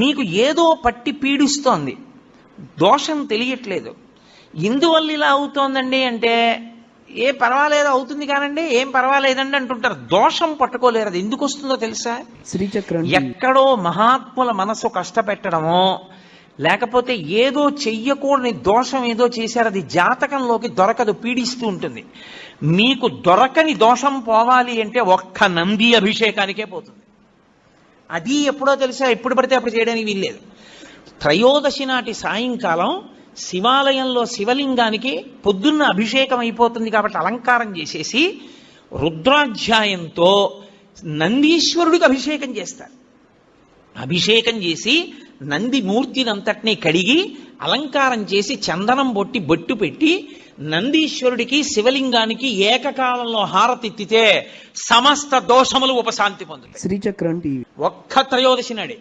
మీకు ఏదో పట్టి పీడిస్తోంది, దోషం తెలియట్లేదు. ఇందువల్ల ఇలా అవుతోందండి అంటే ఏ పర్వాలేదు అవుతుంది కానండి, ఏం పర్వాలేదండి అంటుంటారు. దోషం పట్టుకోలేరు. అది ఎందుకు వస్తుందో తెలుసా? శ్రీచక్రం ఎక్కడో మహాత్ముల మనసు కష్టపెట్టడమో, లేకపోతే ఏదో చెయ్యకూడని దోషం ఏదో చేశారు, అది జాతకంలోకి దొరకదు, పీడిస్తూ ఉంటుంది. మీకు దొరకని దోషం పోవాలి అంటే ఒక్క నంది అభిషేకానికే పోతుంది. అది ఎప్పుడో తెలుసా? ఎప్పుడు పడితే అప్పుడు చేయడానికి వీల్లేదు. త్రయోదశి నాటి సాయంకాలం శివాలయంలో శివలింగానికి పొద్దున్న అభిషేకం అయిపోతుంది కాబట్టి అలంకారం చేసేసి రుద్రాధ్యాయంతో నందీశ్వరుడికి అభిషేకం చేస్తారు. అభిషేకం చేసి నంది మూర్తినంతటినీ కడిగి అలంకారం చేసి చందనం బొట్టు పెట్టి నందీశ్వరుడికి శివలింగానికి ఏకకాలంలో హారతిత్తితే సమస్త దోషములు ఉపశాంతి పొందుతాయి. శ్రీచక్రం టీవీ ఒక్క త్రయోదశి నాడే.